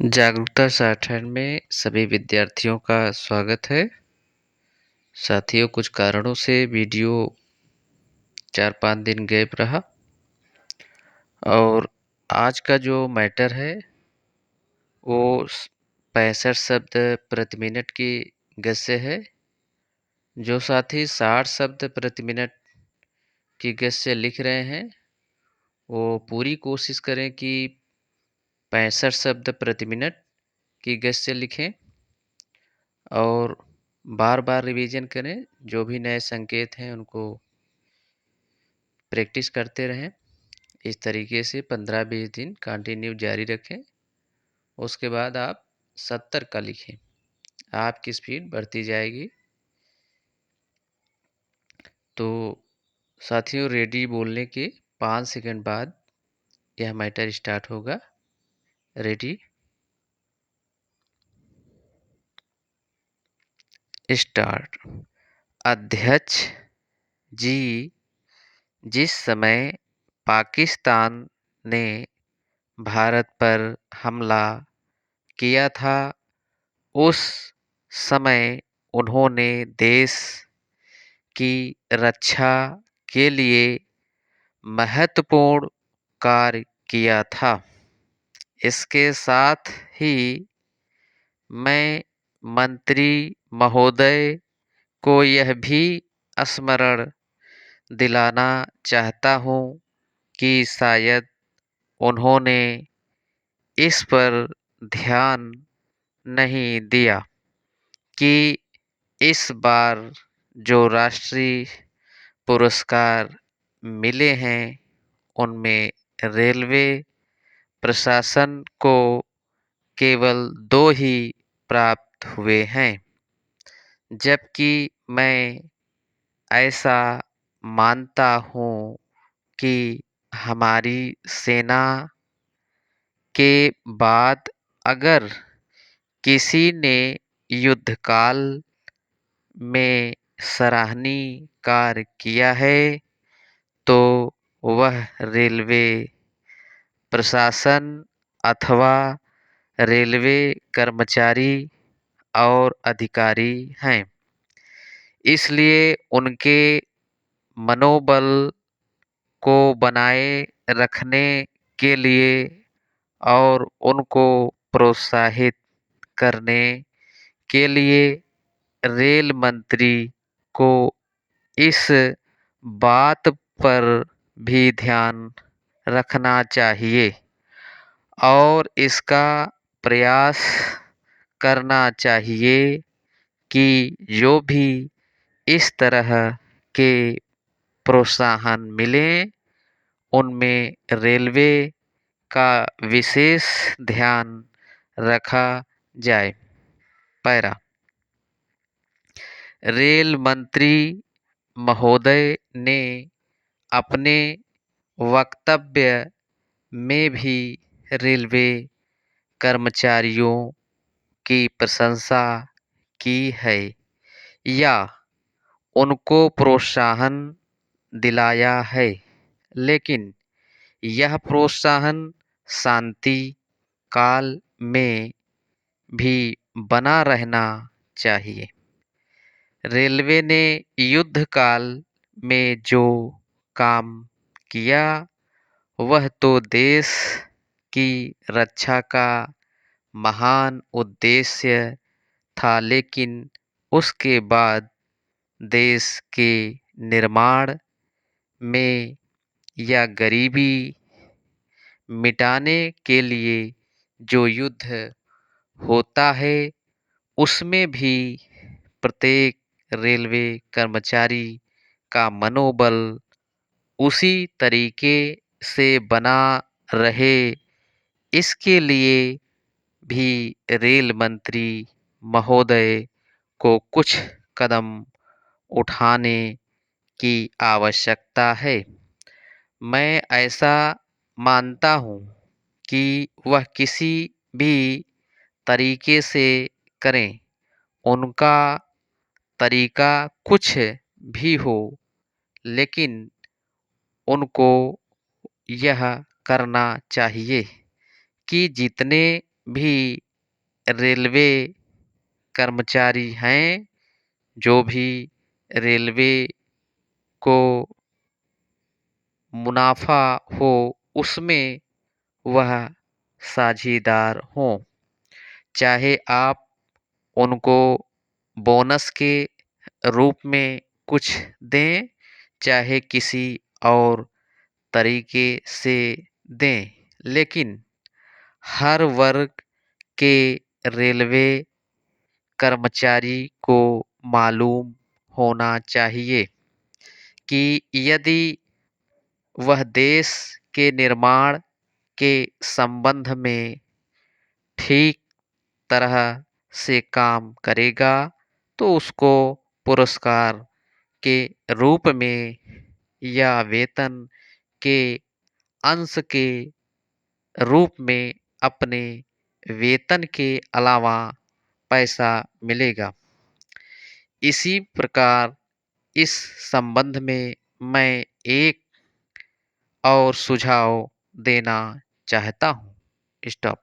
जागरूकता साठन में सभी विद्यार्थियों का स्वागत है। साथियों, कुछ कारणों से वीडियो 4-5 दिन गैप रहा और आज का जो मैटर है वो 65 शब्द प्रति मिनट की गति से है। जो साथी 60 शब्द प्रति मिनट की गति से लिख रहे हैं वो पूरी कोशिश करें कि 65 शब्द प्रति मिनट की गति से लिखें और बार-बार रिवीजन करें। जो भी नए संकेत हैं उनको प्रैक्टिस करते रहें। इस तरीके से 15-20 दिन कंटिन्यू जारी रखें। उसके बाद आप 70 का लिखें। आपकी स्पीड बढ़ती जाएगी। तो साथियों, रेडी बोलने के 5 सेकंड बाद यह मैटर स्टार्ट होगा। Ready, start. अध्यक्ष जी, जिस समय पाकिस्तान ने भारत पर हमला किया था उस समय उन्होंने देश की रक्षा के लिए महत्वपूर्ण कार्य किया था। इसके साथ ही मैं मंत्री महोदय को यह भी स्मरण दिलाना चाहता हूँ कि शायद उन्होंने इस पर ध्यान नहीं दिया कि इस बार जो राष्ट्रीय पुरस्कार मिले हैं उनमें रेलवे प्रशासन को केवल 2 ही प्राप्त हुए हैं, जबकि मैं ऐसा मानता हूँ कि हमारी सेना के बाद अगर किसी ने युद्धकाल में सराहनीय कार्य किया है तो वह रेलवे प्रशासन अथवा रेलवे कर्मचारी और अधिकारी हैं। इसलिए उनके मनोबल को बनाए रखने के लिए और उनको प्रोत्साहित करने के लिए रेल मंत्री को इस बात पर भी ध्यान रखना चाहिए और इसका प्रयास करना चाहिए कि जो भी इस तरह के प्रोत्साहन मिलें उनमें रेलवे का विशेष ध्यान रखा जाए। पैरा, रेल मंत्री महोदय ने अपने वक्तव्य में भी रेलवे कर्मचारियों की प्रशंसा की है या उनको प्रोत्साहन दिलाया है, लेकिन यह प्रोत्साहन शांति काल में भी बना रहना चाहिए। रेलवे ने युद्ध काल में जो काम किया वह तो देश की रक्षा का महान उद्देश्य था, लेकिन उसके बाद देश के निर्माण में या गरीबी मिटाने के लिए जो युद्ध होता है उसमें भी प्रत्येक रेलवे कर्मचारी का मनोबल उसी तरीके से बना रहे, इसके लिए भी रेल मंत्री महोदय को कुछ कदम उठाने की आवश्यकता है। मैं ऐसा मानता हूँ कि वह किसी भी तरीके से करें, उनका तरीका कुछ भी हो, लेकिन उनको यह करना चाहिए कि जितने भी रेलवे कर्मचारी हैं, जो भी रेलवे को मुनाफ़ा हो उसमें वह साझीदार हों। चाहे आप उनको बोनस के रूप में कुछ दें, चाहे किसी और तरीके से दें, लेकिन हर वर्ग के रेलवे कर्मचारी को मालूम होना चाहिए कि यदि वह देश के निर्माण के संबंध में ठीक तरह से काम करेगा, तो उसको पुरस्कार के रूप में या वेतन के अंश के रूप में अपने वेतन के अलावा पैसा मिलेगा। इसी प्रकार इस संबंध में मैं एक और सुझाव देना चाहता हूँ। स्टॉप।